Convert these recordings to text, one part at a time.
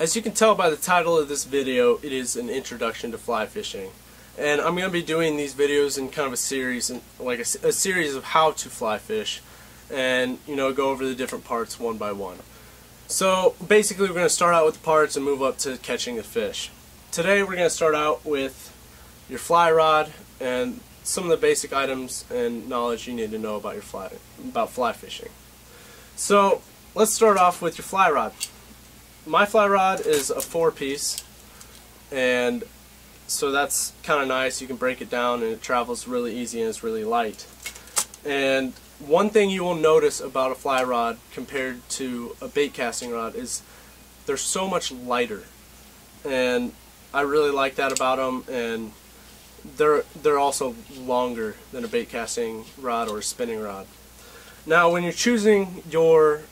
As you can tell by the title of this video, it is an introduction to fly fishing. And I'm going to be doing these videos in kind of a series, like a series of how to fly fish, and go over the different parts one by one. So basically we're going to start out with the parts and move up to catching the fish. Today we're going to start out with your fly rod and some of the basic items and knowledge you need to know about fly fishing. So let's start off with your fly rod. My fly rod is a 4-piece, and so that's kind of nice. You can break it down and it travels really easy and it's really light. And one thing you will notice about a fly rod compared to a bait casting rod is they're so much lighter, and I really like that about them. And they're also longer than a bait casting rod or a spinning rod. Now when you're choosing your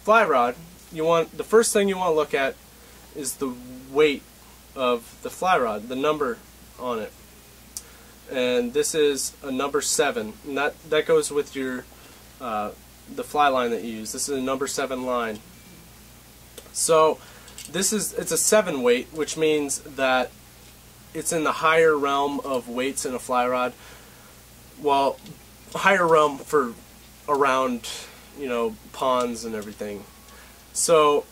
fly rod, the first thing you want to look at is the weight of the fly rod, the number on it. And this is a number 7, and that goes with your the fly line that you use. This is a number 7 line. So it's a 7 weight, which means that it's in the higher realm of weights in a fly rod. Well, higher realm for around ponds and everything. So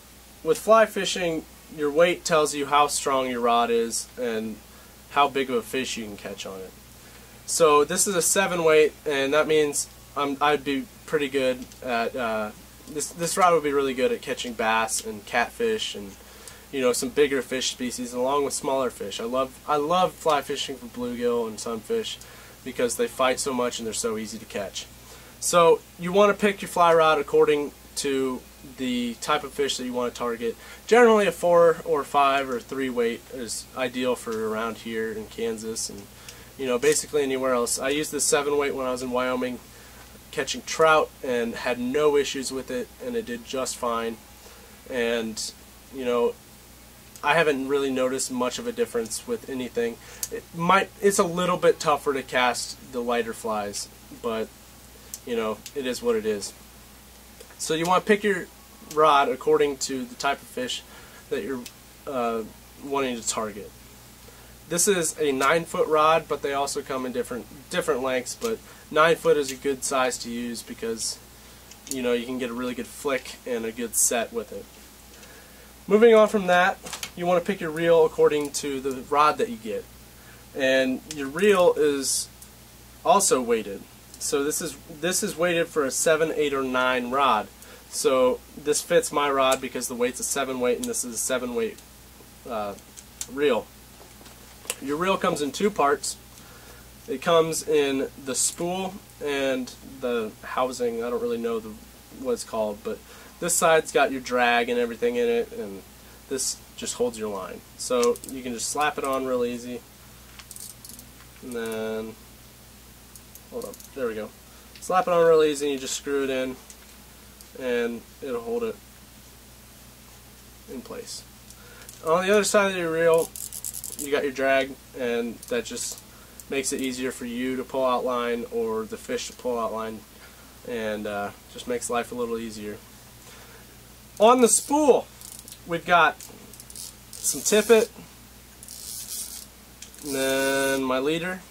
with fly fishing, your weight tells you how strong your rod is and how big of a fish you can catch on it. So this is a 7 weight, and that means I'd be pretty good at this rod would be really good at catching bass and catfish and some bigger fish species along with smaller fish. I love fly fishing for bluegill and sunfish because they fight so much and they're so easy to catch. So you want to pick your fly rod according to the type of fish that you want to target. Generally a 4 or 5 or 3 weight is ideal for around here in Kansas and basically anywhere else. I used this 7 weight when I was in Wyoming catching trout and had no issues with it, and it did just fine. And I haven't really noticed much of a difference with anything. It's a little bit tougher to cast the lighter flies, but it is what it is. So you want to pick your rod according to the type of fish that you're wanting to target. This is a 9-foot rod, but they also come in different lengths. But 9-foot is a good size to use because you can get a really good flick and a good set with it. Moving on from that, you want to pick your reel according to the rod that you get, and your reel is also weighted. So this is weighted for a 7, 8, or 9 rod. So this fits my rod because the weight's a 7 weight, and this is a 7 weight reel. Your reel comes in 2 parts. It comes in the spool and the housing. I don't really know what it's called, but this side's got your drag and everything in it, and this just holds your line. So you can just slap it on real easy, and then hold up, there we go. Slap it on real easy and you just screw it in and it'll hold it in place. On the other side of your reel, you got your drag, and that just makes it easier for you to pull out line or the fish to pull out line, and just makes life a little easier. On the spool, we've got some tippet, and then my leader,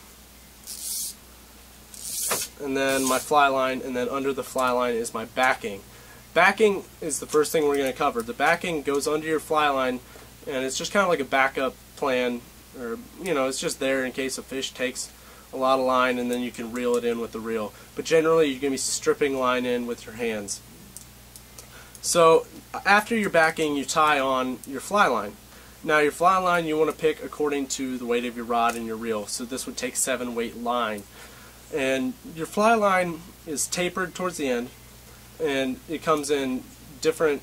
and then my fly line, and then under the fly line is my backing. Backing is the first thing we're going to cover. The backing goes under your fly line, and it's just kind of like a backup plan, or it's just there in case a fish takes a lot of line, and then you can reel it in with the reel. But generally you're going to be stripping line in with your hands. So after your backing, you tie on your fly line. Now your fly line you want to pick according to the weight of your rod and your reel. So this would take 7 weight line. And your fly line is tapered towards the end, and it comes in different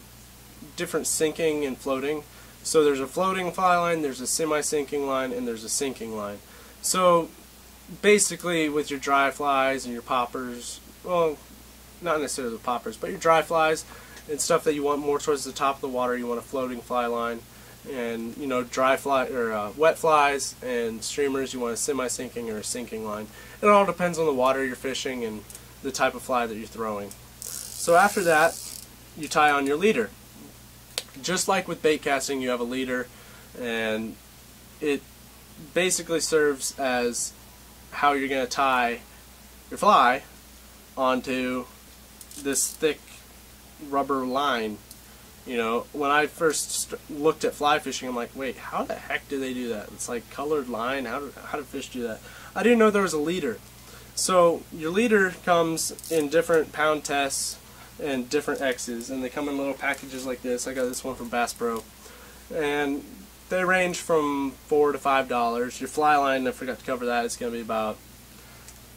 sinking and floating. So there's a floating fly line, there's a semi-sinking line, and there's a sinking line. So basically with your dry flies and your poppers, well, not necessarily the poppers, but your dry flies and stuff that you want more towards the top of the water, you want a floating fly line. And dry fly or wet flies and streamers, you want a semi-sinking or a sinking line. It all depends on the water you're fishing and the type of fly that you're throwing. So after that, you tie on your leader. Just like with bait casting, you have a leader, and it basically serves as how you're going to tie your fly onto this thick rubber line. You know, when I first looked at fly fishing, I'm like, wait, how the heck do they do that? It's like colored line. How do fish do that? I didn't know there was a leader. So your leader comes in different pound tests and different X's, and they come in little packages like this. I got this one from Bass Pro, and they range from $4 to $5. Your fly line, I forgot to cover that, it's going to be about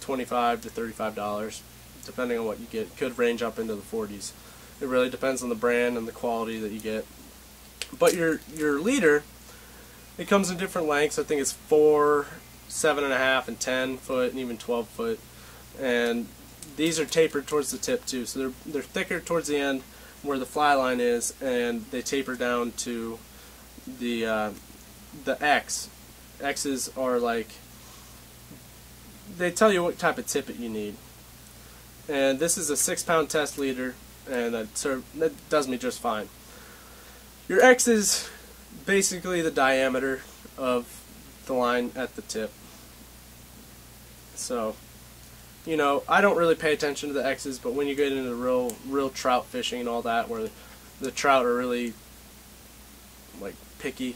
$25 to $35, depending on what you get. It could range up into the 40s. It really depends on the brand and the quality that you get. But your leader, it comes in different lengths. I think it's 4, 7.5, and 10 foot, and even 12 foot. And these are tapered towards the tip too, so they're thicker towards the end where the fly line is, and they taper down to the X. X's are like, they tell you what type of tippet you need. And this is a 6-pound test leader, and that does me just fine. Your X is basically the diameter of the line at the tip. So, you know, I don't really pay attention to the X's, but when you get into real trout fishing and all that, where the trout are really like picky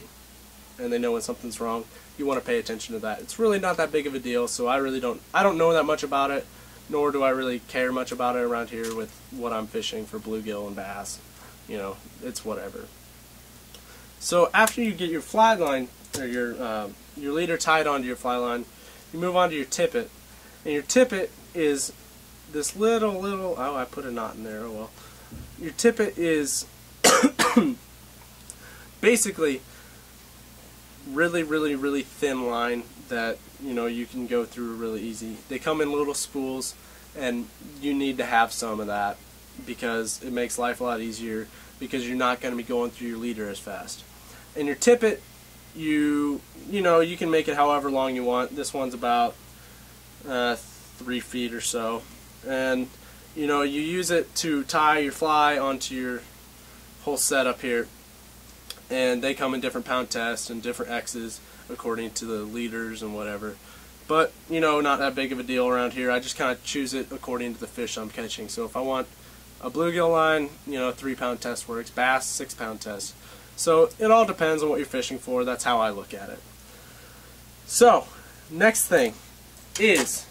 and they know when something's wrong, you want to pay attention to that. It's really not that big of a deal, so I don't know that much about it, nor do I really care much about it around here with what I'm fishing for bluegill and bass. You know, it's whatever. So after you get your fly line, or your leader tied onto your fly line, you move on to your tippet. And your tippet is this little, oh, I put a knot in there, oh well. Your tippet is basically really thin line that, you know, you can go through really easy. They come in little spools, and you need to have some of that because it makes life a lot easier, because you're not going to be going through your leader as fast. And your tippet, you know, you can make it however long you want. This one's about 3 feet or so, and you know, you use it to tie your fly onto your whole setup here, and they come in different pound tests and different X's according to the leaders and whatever. But you know, not that big of a deal around here. I just kind of choose it according to the fish I'm catching. So if I want a bluegill line, you know, 3-pound test works. Bass, 6-pound test. So it all depends on what you're fishing for. That's how I look at it. So next thing is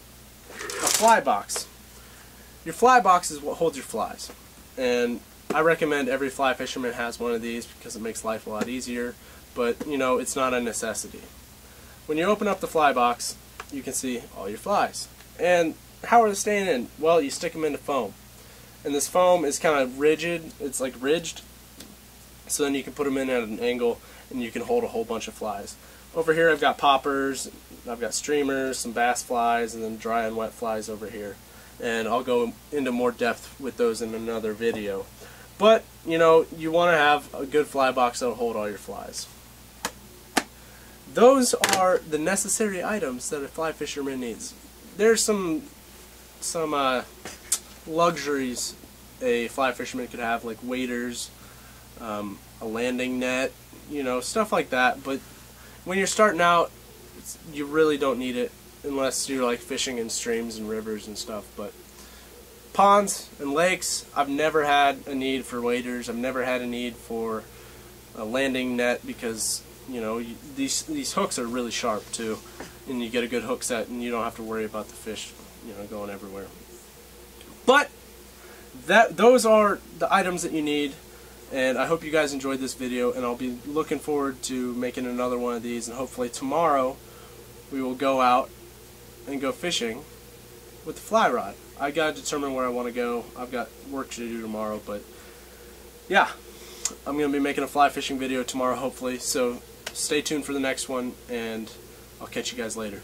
a fly box. Your fly box is what holds your flies, and I recommend every fly fisherman has one of these because it makes life a lot easier, but you know, it's not a necessity. When you open up the fly box, you can see all your flies. And how are they staying in? Well, you stick them into foam, and this foam is kind of rigid, it's like ridged, so then you can put them in at an angle and you can hold a whole bunch of flies. Over here I've got poppers, I've got streamers, some bass flies, and then dry and wet flies over here. And I'll go into more depth with those in another video. But, you know, you want to have a good fly box that will hold all your flies. Those are the necessary items that a fly fisherman needs. There's some luxuries a fly fisherman could have, like waders, a landing net, you know, stuff like that. But when you're starting out, you really don't need it unless you're like fishing in streams and rivers and stuff. But ponds and lakes, I've never had a need for waders. I've never had a need for a landing net because, you know, these hooks are really sharp too, and you get a good hook set and you don't have to worry about the fish, you know, going everywhere. But those are the items that you need. And I hope you guys enjoyed this video, and I'll be looking forward to making another one of these, and hopefully tomorrow we will go out and go fishing with the fly rod. I gotta determine where I want to go. I've got work to do tomorrow, but yeah, I'm gonna be making a fly fishing video tomorrow hopefully, so stay tuned for the next one, and I'll catch you guys later.